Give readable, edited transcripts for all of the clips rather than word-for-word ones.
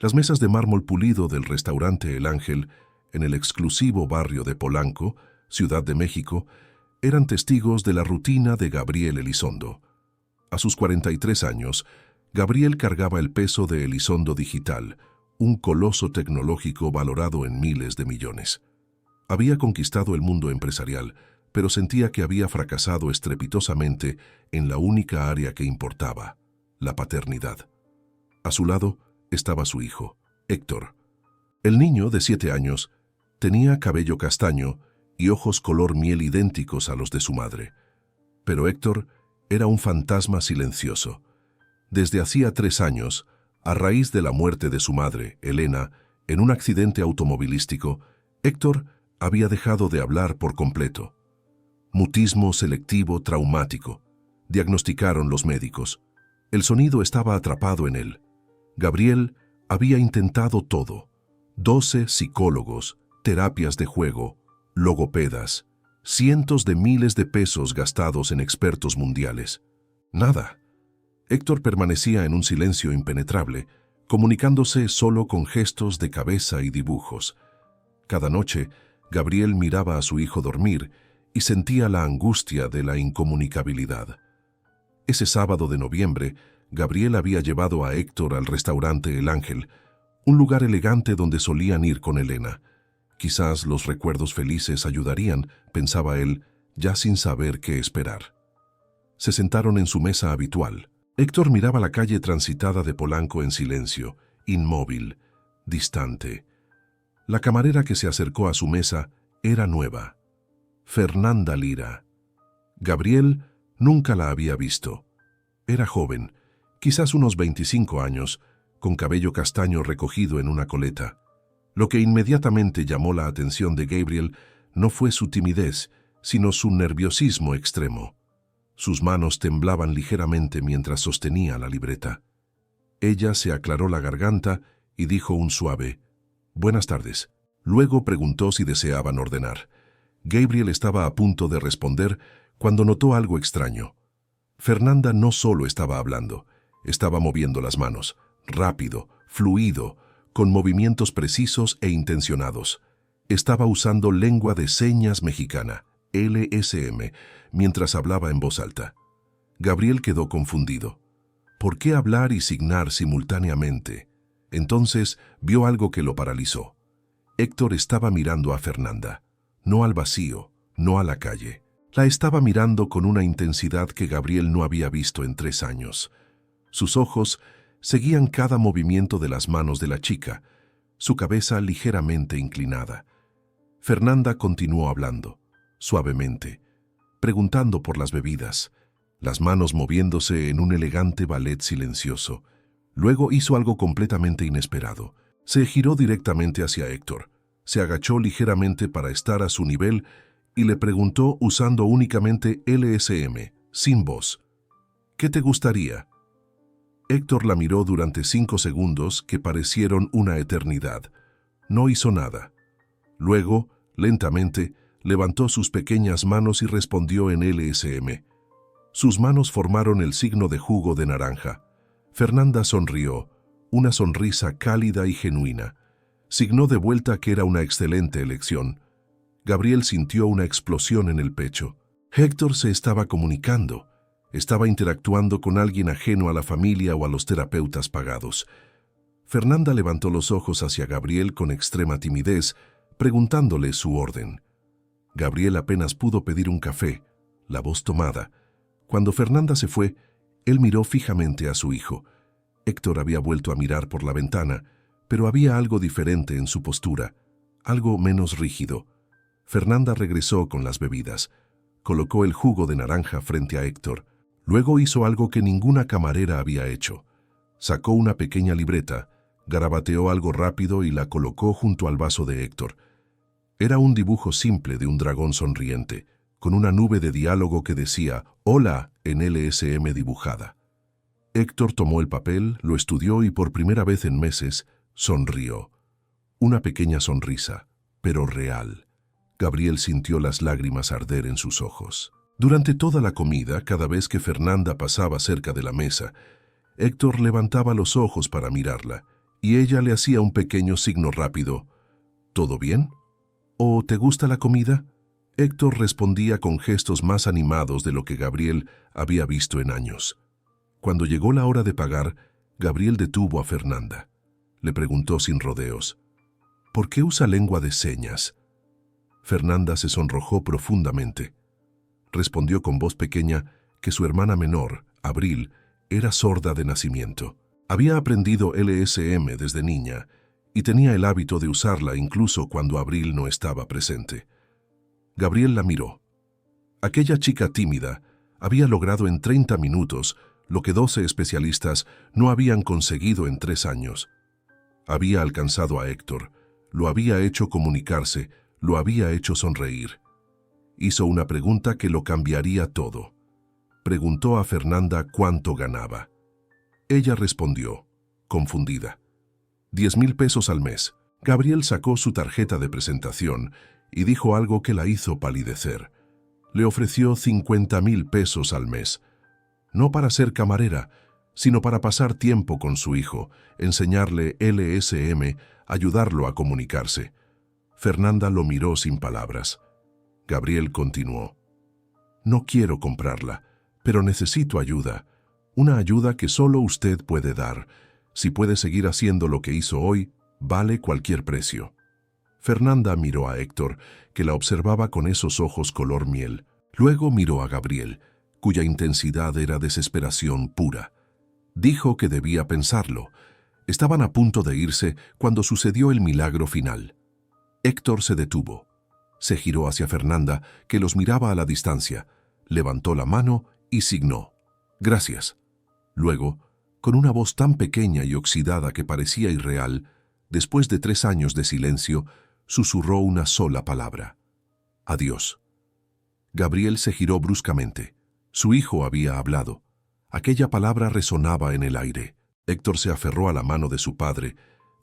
Las mesas de mármol pulido del restaurante El Ángel, en el exclusivo barrio de Polanco, Ciudad de México, eran testigos de la rutina de Gabriel Elizondo. A sus 43 años, Gabriel cargaba el peso de Elizondo Digital, un coloso tecnológico valorado en miles de millones. Había conquistado el mundo empresarial, pero sentía que había fracasado estrepitosamente en la única área que importaba, la paternidad. A su lado estaba su hijo, Héctor. El niño, de 7 años, tenía cabello castaño y ojos color miel idénticos a los de su madre. Pero Héctor era un fantasma silencioso. Desde hacía 3 años, a raíz de la muerte de su madre, Elena, en un accidente automovilístico, Héctor había dejado de hablar por completo. Mutismo selectivo traumático, diagnosticaron los médicos. El sonido estaba atrapado en él. Gabriel había intentado todo: 12 psicólogos, terapias de juego, logopedas, cientos de miles de pesos gastados en expertos mundiales. Nada. Héctor permanecía en un silencio impenetrable, comunicándose solo con gestos de cabeza y dibujos. Cada noche, Gabriel miraba a su hijo dormir y sentía la angustia de la incomunicabilidad. Ese sábado de noviembre, Gabriel había llevado a Héctor al restaurante El Ángel, un lugar elegante donde solían ir con Elena. Quizás los recuerdos felices ayudarían, pensaba él, ya sin saber qué esperar. Se sentaron en su mesa habitual. Héctor miraba la calle transitada de Polanco en silencio, inmóvil, distante. La camarera que se acercó a su mesa era nueva, Fernanda Lira. Gabriel nunca la había visto. Era joven, quizás unos 25 años, con cabello castaño recogido en una coleta. Lo que inmediatamente llamó la atención de Gabriel no fue su timidez, sino su nerviosismo extremo. Sus manos temblaban ligeramente mientras sostenía la libreta. Ella se aclaró la garganta y dijo un suave «Buenas tardes». Luego preguntó si deseaban ordenar. Gabriel estaba a punto de responder cuando notó algo extraño. Fernanda no solo estaba hablando, estaba moviendo las manos, rápido, fluido, con movimientos precisos e intencionados. Estaba usando lengua de señas mexicana, LSM, mientras hablaba en voz alta. Gabriel quedó confundido. ¿Por qué hablar y signar simultáneamente? Entonces vio algo que lo paralizó. Héctor estaba mirando a Fernanda, no al vacío, no a la calle. La estaba mirando con una intensidad que Gabriel no había visto en 3 años. Sus ojos seguían cada movimiento de las manos de la chica, su cabeza ligeramente inclinada. Fernanda continuó hablando, suavemente, preguntando por las bebidas, las manos moviéndose en un elegante ballet silencioso. Luego hizo algo completamente inesperado. Se giró directamente hacia Héctor, se agachó ligeramente para estar a su nivel y le preguntó usando únicamente LSM, sin voz. ¿Qué te gustaría? Héctor la miró durante 5 segundos que parecieron una eternidad. No hizo nada. Luego, lentamente, levantó sus pequeñas manos y respondió en LSM. Sus manos formaron el signo de jugo de naranja. Fernanda sonrió, una sonrisa cálida y genuina. Signó de vuelta que era una excelente elección. Gabriel sintió una explosión en el pecho. Héctor se estaba comunicando. Estaba interactuando con alguien ajeno a la familia o a los terapeutas pagados. Fernanda levantó los ojos hacia Gabriel con extrema timidez, preguntándole su orden. Gabriel apenas pudo pedir un café, la voz tomada. Cuando Fernanda se fue, él miró fijamente a su hijo. Héctor había vuelto a mirar por la ventana, pero había algo diferente en su postura, algo menos rígido. Fernanda regresó con las bebidas. Colocó el jugo de naranja frente a Héctor. Luego hizo algo que ninguna camarera había hecho. Sacó una pequeña libreta, garabateó algo rápido y la colocó junto al vaso de Héctor. Era un dibujo simple de un dragón sonriente, con una nube de diálogo que decía «Hola» en LSM dibujada. Héctor tomó el papel, lo estudió y por primera vez en meses sonrió. Una pequeña sonrisa, pero real. Gabriel sintió las lágrimas arder en sus ojos. Durante toda la comida, cada vez que Fernanda pasaba cerca de la mesa, Héctor levantaba los ojos para mirarla y ella le hacía un pequeño signo rápido. ¿Todo bien? ¿O te gusta la comida? Héctor respondía con gestos más animados de lo que Gabriel había visto en años. Cuando llegó la hora de pagar, Gabriel detuvo a Fernanda. Le preguntó sin rodeos: ¿por qué usa lengua de señas? Fernanda se sonrojó profundamente. Respondió con voz pequeña que su hermana menor, Abril, era sorda de nacimiento. Había aprendido LSM desde niña y tenía el hábito de usarla incluso cuando Abril no estaba presente. Gabriel la miró. Aquella chica tímida había logrado en 30 minutos lo que 12 especialistas no habían conseguido en 3 años. Había alcanzado a Héctor, lo había hecho comunicarse, lo había hecho sonreír. Hizo una pregunta que lo cambiaría todo. Preguntó a Fernanda cuánto ganaba. Ella respondió, confundida: 10,000 pesos al mes. Gabriel sacó su tarjeta de presentación y dijo algo que la hizo palidecer. Le ofreció 50,000 pesos al mes, no para ser camarera, sino para pasar tiempo con su hijo, enseñarle LSM, ayudarlo a comunicarse. Fernanda lo miró sin palabras. Gabriel continuó: no quiero comprarla, pero necesito ayuda, una ayuda que solo usted puede dar. Si puede seguir haciendo lo que hizo hoy, vale cualquier precio. Fernanda miró a Héctor, que la observaba con esos ojos color miel. Luego miró a Gabriel, cuya intensidad era desesperación pura. Dijo que debía pensarlo. Estaban a punto de irse cuando sucedió el milagro final. Héctor se detuvo. Se giró hacia Fernanda, que los miraba a la distancia. Levantó la mano y signó: gracias. Luego, con una voz tan pequeña y oxidada que parecía irreal, después de 3 años de silencio, susurró una sola palabra: adiós. Gabriel se giró bruscamente. Su hijo había hablado. Aquella palabra resonaba en el aire. Héctor se aferró a la mano de su padre,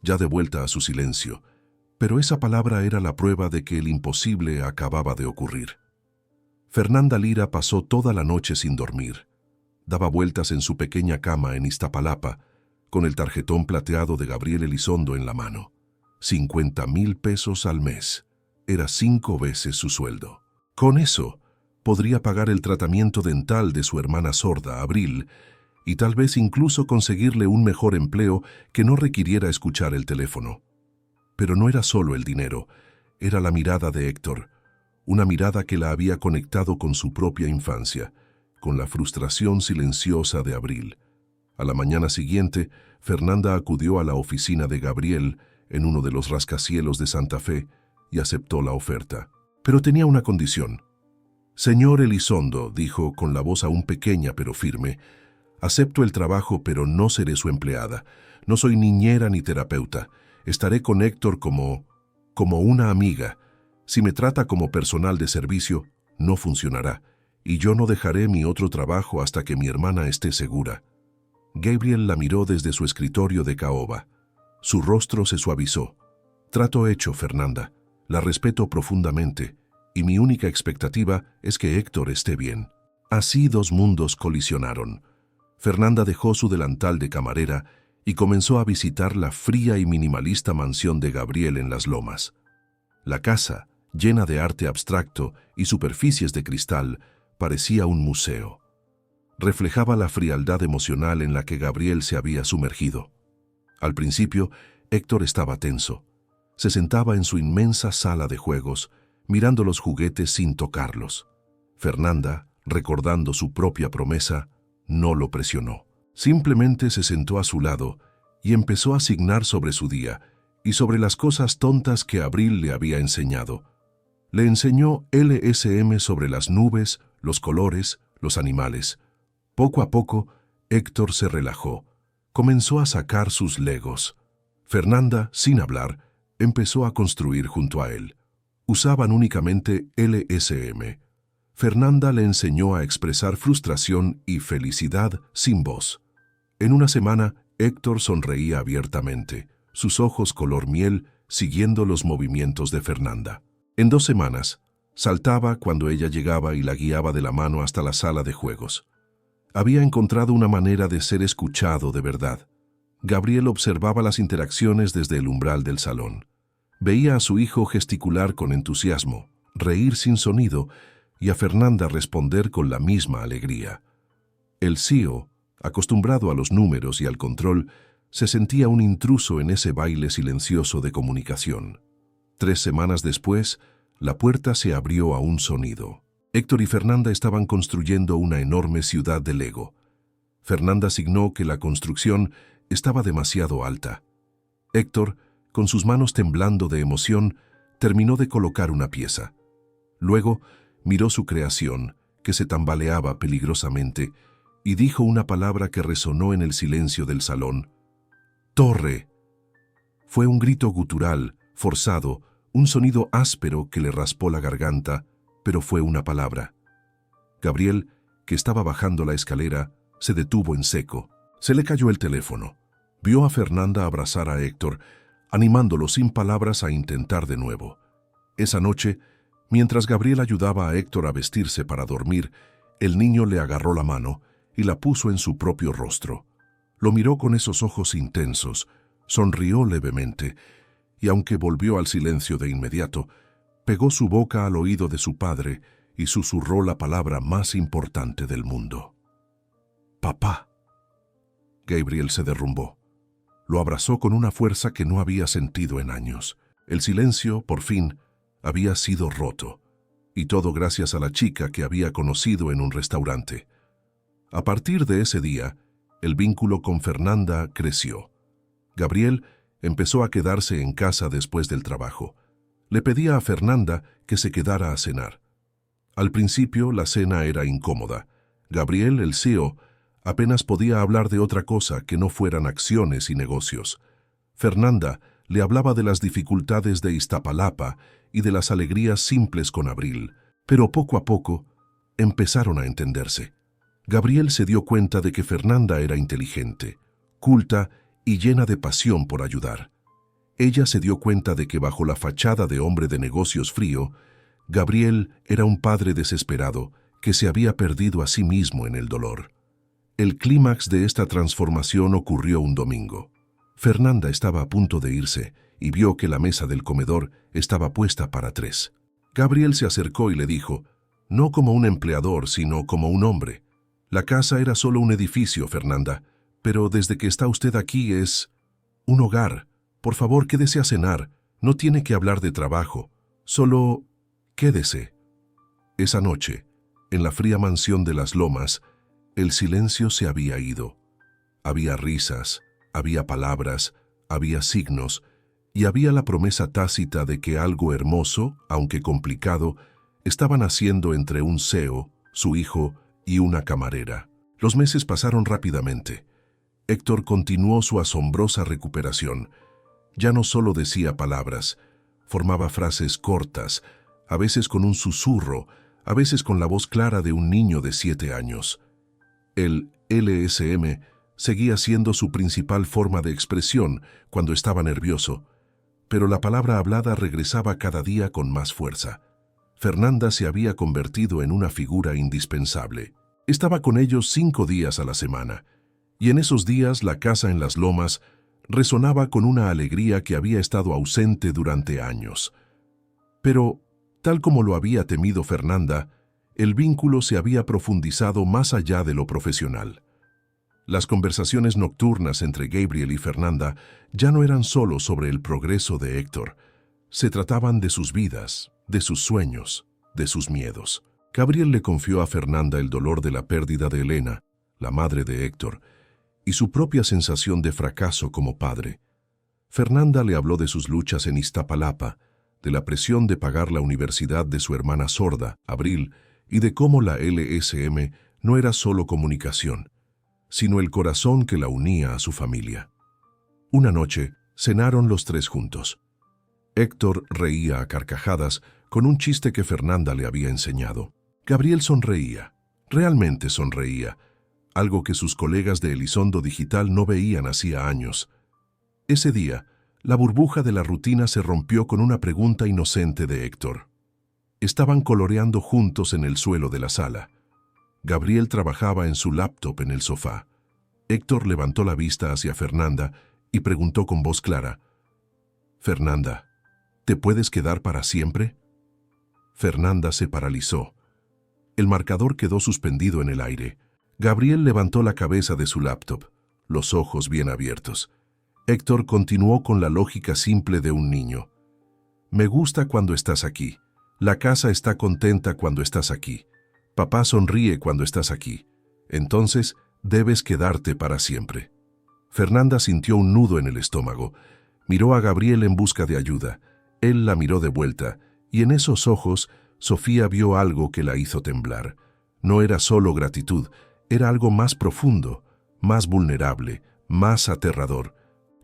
ya de vuelta a su silencio, pero esa palabra era la prueba de que el imposible acababa de ocurrir. Fernanda Lira pasó toda la noche sin dormir. Daba vueltas en su pequeña cama en Iztapalapa, con el tarjetón plateado de Gabriel Elizondo en la mano. 50,000 pesos al mes. Era 5 veces su sueldo. Con eso, podría pagar el tratamiento dental de su hermana sorda, Abril, y tal vez incluso conseguirle un mejor empleo que no requiriera escuchar el teléfono. Pero no era solo el dinero, era la mirada de Héctor, una mirada que la había conectado con su propia infancia, con la frustración silenciosa de Abril. A la mañana siguiente, Fernanda acudió a la oficina de Gabriel en uno de los rascacielos de Santa Fe y aceptó la oferta. Pero tenía una condición. Señor Elizondo, dijo con la voz aún pequeña pero firme, acepto el trabajo pero no seré su empleada. No soy niñera ni terapeuta. Estaré con Héctor como una amiga. Si me trata como personal de servicio, no funcionará, y yo no dejaré mi otro trabajo hasta que mi hermana esté segura. Gabriel la miró desde su escritorio de caoba. Su rostro se suavizó. Trato hecho, Fernanda. La respeto profundamente, y mi única expectativa es que Héctor esté bien. Así 2 mundos colisionaron. Fernanda dejó su delantal de camarera y comenzó a visitar la fría y minimalista mansión de Gabriel en Las Lomas. La casa, llena de arte abstracto y superficies de cristal, parecía un museo. Reflejaba la frialdad emocional en la que Gabriel se había sumergido. Al principio, Héctor estaba tenso. Se sentaba en su inmensa sala de juegos, mirando los juguetes sin tocarlos. Fernanda, recordando su propia promesa, no lo presionó. Simplemente se sentó a su lado y empezó a signar sobre su día y sobre las cosas tontas que Abril le había enseñado. Le enseñó LSM sobre las nubes, los colores, los animales. Poco a poco, Héctor se relajó. Comenzó a sacar sus legos. Fernanda, sin hablar, empezó a construir junto a él. Usaban únicamente LSM. Fernanda le enseñó a expresar frustración y felicidad sin voz. En una semana, Héctor sonreía abiertamente, sus ojos color miel siguiendo los movimientos de Fernanda. En 2 semanas, saltaba cuando ella llegaba y la guiaba de la mano hasta la sala de juegos. Había encontrado una manera de ser escuchado de verdad. Gabriel observaba las interacciones desde el umbral del salón. Veía a su hijo gesticular con entusiasmo, reír sin sonido y a Fernanda responder con la misma alegría. El CEO, acostumbrado a los números y al control, se sentía un intruso en ese baile silencioso de comunicación. 3 semanas después, la puerta se abrió a un sonido. Héctor y Fernanda estaban construyendo una enorme ciudad de Lego. Fernanda signó que la construcción estaba demasiado alta. Héctor, con sus manos temblando de emoción, terminó de colocar una pieza. Luego, miró su creación, que se tambaleaba peligrosamente, y dijo una palabra que resonó en el silencio del salón. ¡Torre! Fue un grito gutural, forzado, un sonido áspero que le raspó la garganta, pero fue una palabra. Gabriel, que estaba bajando la escalera, se detuvo en seco. Se le cayó el teléfono. Vio a Fernanda abrazar a Héctor, animándolo sin palabras a intentar de nuevo. Esa noche, mientras Gabriel ayudaba a Héctor a vestirse para dormir, el niño le agarró la mano y la puso en su propio rostro. Lo miró con esos ojos intensos, sonrió levemente, y aunque volvió al silencio de inmediato, pegó su boca al oído de su padre y susurró la palabra más importante del mundo. «Papá». Gabriel se derrumbó. Lo abrazó con una fuerza que no había sentido en años. El silencio, por fin, había sido roto, y todo gracias a la chica que había conocido en un restaurante. A partir de ese día, el vínculo con Fernanda creció. Gabriel empezó a quedarse en casa después del trabajo. Le pedía a Fernanda que se quedara a cenar. Al principio, la cena era incómoda. Gabriel, el CEO, apenas podía hablar de otra cosa que no fueran acciones y negocios. Fernanda le hablaba de las dificultades de Iztapalapa y de las alegrías simples con Abril, pero poco a poco empezaron a entenderse. Gabriel se dio cuenta de que Fernanda era inteligente, culta y llena de pasión por ayudar. Ella se dio cuenta de que bajo la fachada de hombre de negocios frío, Gabriel era un padre desesperado que se había perdido a sí mismo en el dolor. El clímax de esta transformación ocurrió un domingo. Fernanda estaba a punto de irse y vio que la mesa del comedor estaba puesta para 3. Gabriel se acercó y le dijo, no como un empleador, sino como un hombre. La casa era solo un edificio, Fernanda, pero desde que está usted aquí es un hogar. Por favor, quédese a cenar. No tiene que hablar de trabajo. Solo quédese. Esa noche, en la fría mansión de las Lomas, el silencio se había ido. Había risas, había palabras, había signos, y había la promesa tácita de que algo hermoso, aunque complicado, estaba naciendo entre un CEO, su hijo y una camarera. Los meses pasaron rápidamente. Héctor continuó su asombrosa recuperación. Ya no solo decía palabras, formaba frases cortas, a veces con un susurro, a veces con la voz clara de un niño de 7 años. El LSM seguía siendo su principal forma de expresión cuando estaba nervioso, pero la palabra hablada regresaba cada día con más fuerza. Fernanda se había convertido en una figura indispensable. Estaba con ellos 5 días a la semana, y en esos días la casa en las Lomas resonaba con una alegría que había estado ausente durante años. Pero, tal como lo había temido Fernanda, el vínculo se había profundizado más allá de lo profesional. Las conversaciones nocturnas entre Gabriel y Fernanda ya no eran solo sobre el progreso de Héctor. Se trataban de sus vidas, de sus sueños, de sus miedos. Gabriel le confió a Fernanda el dolor de la pérdida de Elena, la madre de Héctor, y su propia sensación de fracaso como padre. Fernanda le habló de sus luchas en Iztapalapa, de la presión de pagar la universidad de su hermana sorda, Abril, y de cómo la LSM no era solo comunicación, sino el corazón que la unía a su familia. Una noche, cenaron los 3 juntos. Héctor reía a carcajadas con un chiste que Fernanda le había enseñado. Gabriel sonreía, realmente sonreía, algo que sus colegas de Elizondo Digital no veían hacía años. Ese día, la burbuja de la rutina se rompió con una pregunta inocente de Héctor. Estaban coloreando juntos en el suelo de la sala. Gabriel trabajaba en su laptop en el sofá. Héctor levantó la vista hacia Fernanda y preguntó con voz clara: «Fernanda, ¿te puedes quedar para siempre?». Fernanda se paralizó. El marcador quedó suspendido en el aire. Gabriel levantó la cabeza de su laptop, los ojos bien abiertos. Héctor continuó con la lógica simple de un niño. «Me gusta cuando estás aquí. La casa está contenta cuando estás aquí. Papá sonríe cuando estás aquí. Entonces, debes quedarte para siempre». Fernanda sintió un nudo en el estómago. Miró a Gabriel en busca de ayuda. Él la miró de vuelta, y en esos ojos, Sofía vio algo que la hizo temblar. No era solo gratitud, era algo más profundo, más vulnerable, más aterrador.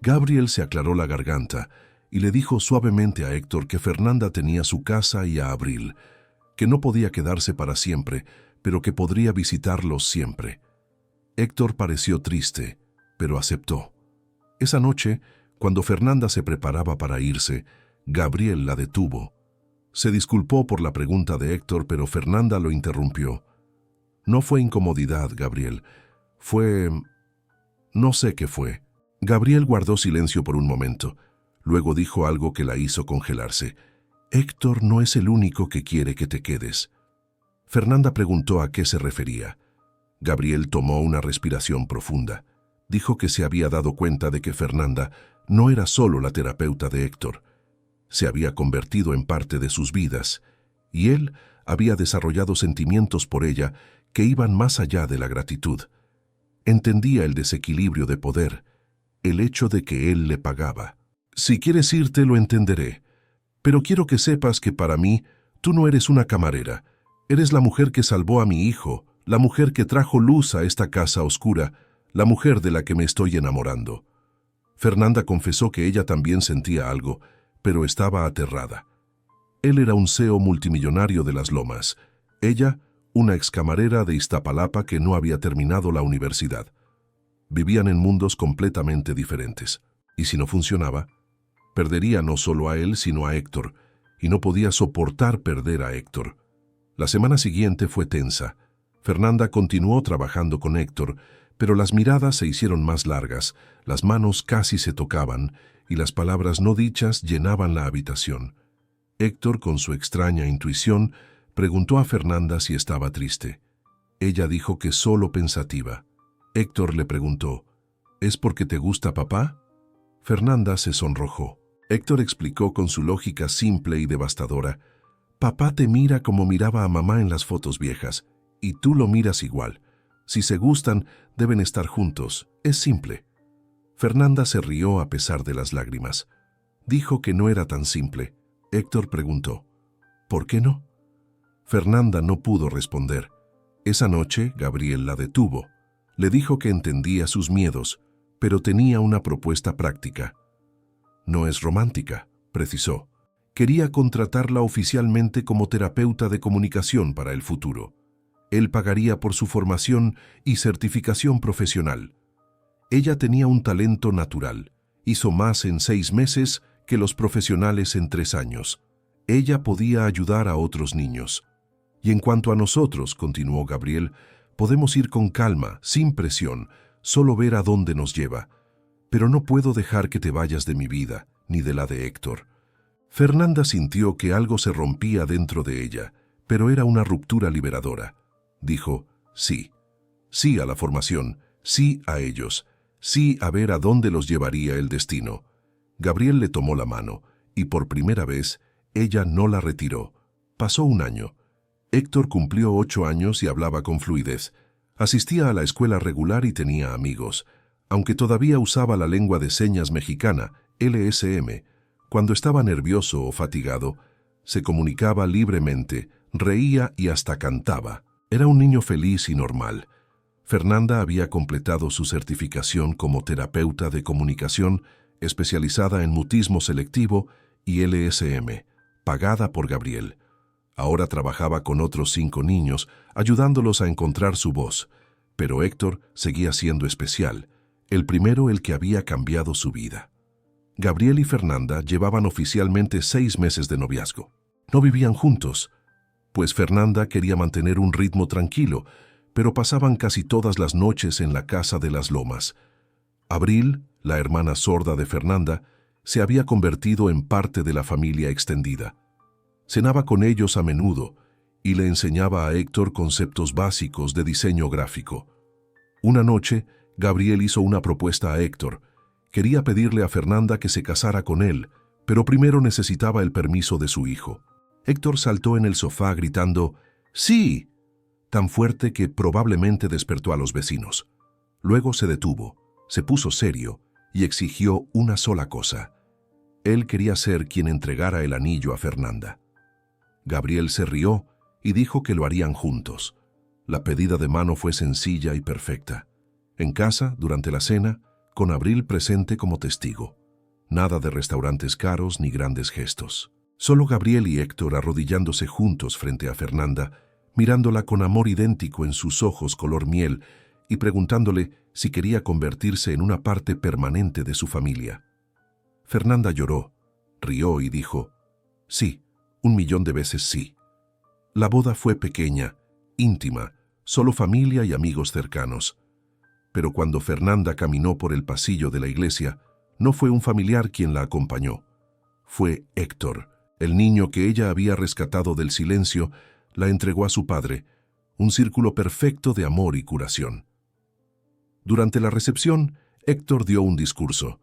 Gabriel se aclaró la garganta y le dijo suavemente a Héctor que Fernanda tenía su casa y a Abril, que no podía quedarse para siempre, pero que podría visitarlos siempre. Héctor pareció triste, pero aceptó. Esa noche, cuando Fernanda se preparaba para irse, Gabriel la detuvo. Se disculpó por la pregunta de Héctor, pero Fernanda lo interrumpió. «No fue incomodidad, Gabriel. Fue... no sé qué fue». Gabriel guardó silencio por un momento. Luego dijo algo que la hizo congelarse. «Héctor no es el único que quiere que te quedes». Fernanda preguntó a qué se refería. Gabriel tomó una respiración profunda. Dijo que se había dado cuenta de que Fernanda no era solo la terapeuta de Héctor. Se había convertido en parte de sus vidas, y él había desarrollado sentimientos por ella que iban más allá de la gratitud. Entendía el desequilibrio de poder, el hecho de que él le pagaba. «Si quieres irte, lo entenderé, pero quiero que sepas que para mí tú no eres una camarera. Eres la mujer que salvó a mi hijo, la mujer que trajo luz a esta casa oscura, la mujer de la que me estoy enamorando». Fernanda confesó que ella también sentía algo, pero estaba aterrada. Él era un CEO multimillonario de Las Lomas. Ella, una excamarera de Iztapalapa que no había terminado la universidad. Vivían en mundos completamente diferentes. Y si no funcionaba, perdería no solo a él, sino a Héctor, y no podía soportar perder a Héctor. La semana siguiente fue tensa. Fernanda continuó trabajando con Héctor, pero las miradas se hicieron más largas, las manos casi se tocaban, y las palabras no dichas llenaban la habitación. Héctor, con su extraña intuición, preguntó a Fernanda si estaba triste. Ella dijo que solo pensativa. Héctor le preguntó: «¿Es porque te gusta papá?». Fernanda se sonrojó. Héctor explicó con su lógica simple y devastadora: «Papá te mira como miraba a mamá en las fotos viejas, y tú lo miras igual. Si se gustan, deben estar juntos. Es simple». Fernanda se rió a pesar de las lágrimas. Dijo que no era tan simple. Héctor preguntó: «¿Por qué no?». Fernanda no pudo responder. Esa noche, Gabriel la detuvo. Le dijo que entendía sus miedos, pero tenía una propuesta práctica. «No es romántica», precisó. «Quería contratarla oficialmente como terapeuta de comunicación para el futuro. Él pagaría por su formación y certificación profesional. Ella tenía un talento natural. Hizo más en 6 meses que los profesionales en 3 años. Ella podía ayudar a otros niños. Y en cuanto a nosotros», continuó Gabriel, «podemos ir con calma, sin presión, solo ver a dónde nos lleva. Pero no puedo dejar que te vayas de mi vida, ni de la de Héctor». Fernanda sintió que algo se rompía dentro de ella, pero era una ruptura liberadora. Dijo: «Sí. Sí a la formación, sí a ellos, sí a ver a dónde los llevaría el destino». Gabriel le tomó la mano, y por primera vez, ella no la retiró. Pasó un año. Héctor cumplió 8 años y hablaba con fluidez. Asistía a la escuela regular y tenía amigos. Aunque todavía usaba la lengua de señas mexicana, LSM, cuando estaba nervioso o fatigado, se comunicaba libremente, reía y hasta cantaba. Era un niño feliz y normal. Fernanda había completado su certificación como terapeuta de comunicación especializada en mutismo selectivo y LSM, pagada por Gabriel. Ahora trabajaba con otros 5 niños, ayudándolos a encontrar su voz. Pero Héctor seguía siendo especial, el primero el que había cambiado su vida. Gabriel y Fernanda llevaban oficialmente 6 meses de noviazgo. No vivían juntos, pues Fernanda quería mantener un ritmo tranquilo, pero pasaban casi todas las noches en la casa de las Lomas. Abril, la hermana sorda de Fernanda, se había convertido en parte de la familia extendida. Cenaba con ellos a menudo y le enseñaba a Héctor conceptos básicos de diseño gráfico. Una noche, Gabriel hizo una propuesta a Héctor. Quería pedirle a Fernanda que se casara con él, pero primero necesitaba el permiso de su hijo. Héctor saltó en el sofá gritando «¡Sí!», tan fuerte que probablemente despertó a los vecinos. Luego se detuvo, se puso serio y exigió una sola cosa. Él quería ser quien entregara el anillo a Fernanda. Gabriel se rió y dijo que lo harían juntos. La pedida de mano fue sencilla y perfecta. En casa, durante la cena, con Abril presente como testigo. Nada de restaurantes caros ni grandes gestos. Solo Gabriel y Héctor arrodillándose juntos frente a Fernanda, mirándola con amor idéntico en sus ojos color miel y preguntándole si quería convertirse en una parte permanente de su familia. Fernanda lloró, rió y dijo, «Sí, 1.000.000 de veces sí». La boda fue pequeña, íntima, solo familia y amigos cercanos. Pero cuando Fernanda caminó por el pasillo de la iglesia, no fue un familiar quien la acompañó. Fue Héctor, el niño que ella había rescatado del silencio, la entregó a su padre, un círculo perfecto de amor y curación. Durante la recepción, Héctor dio un discurso.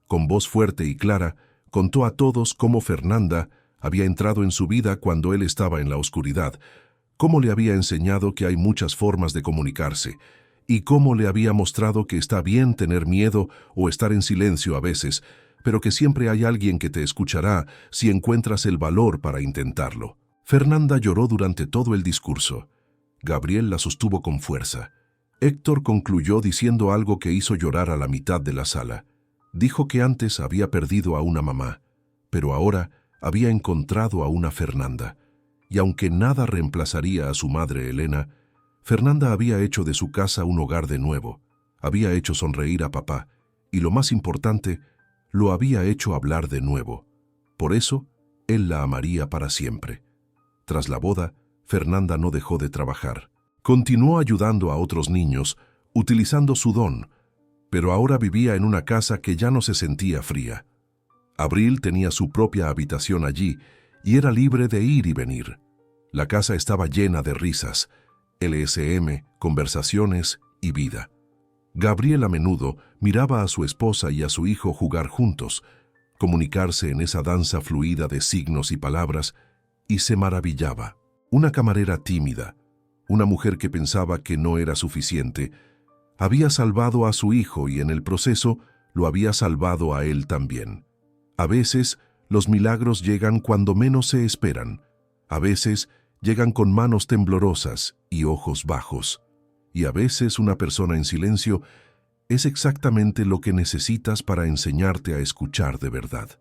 Con voz fuerte y clara, contó a todos cómo Fernanda había entrado en su vida cuando él estaba en la oscuridad, cómo le había enseñado que hay muchas formas de comunicarse, y cómo le había mostrado que está bien tener miedo o estar en silencio a veces, pero que siempre hay alguien que te escuchará si encuentras el valor para intentarlo. Fernanda lloró durante todo el discurso. Gabriel la sostuvo con fuerza. Héctor concluyó diciendo algo que hizo llorar a la mitad de la sala. Dijo que antes había perdido a una mamá, pero ahora había encontrado a una Fernanda. Y aunque nada reemplazaría a su madre Elena, Fernanda había hecho de su casa un hogar de nuevo, había hecho sonreír a papá, y lo más importante, lo había hecho hablar de nuevo. Por eso, él la amaría para siempre. Tras la boda, Fernanda no dejó de trabajar. Continuó ayudando a otros niños, utilizando su don, pero ahora vivía en una casa que ya no se sentía fría. Abril tenía su propia habitación allí y era libre de ir y venir. La casa estaba llena de risas, LSM, conversaciones y vida. Gabriel a menudo miraba a su esposa y a su hijo jugar juntos, comunicarse en esa danza fluida de signos y palabras, y se maravillaba. Una camarera tímida, una mujer que pensaba que no era suficiente, había salvado a su hijo y en el proceso lo había salvado a él también. A veces, los milagros llegan cuando menos se esperan. A veces, llegan con manos temblorosas y ojos bajos. Y a veces una persona en silencio es exactamente lo que necesitas para enseñarte a escuchar de verdad.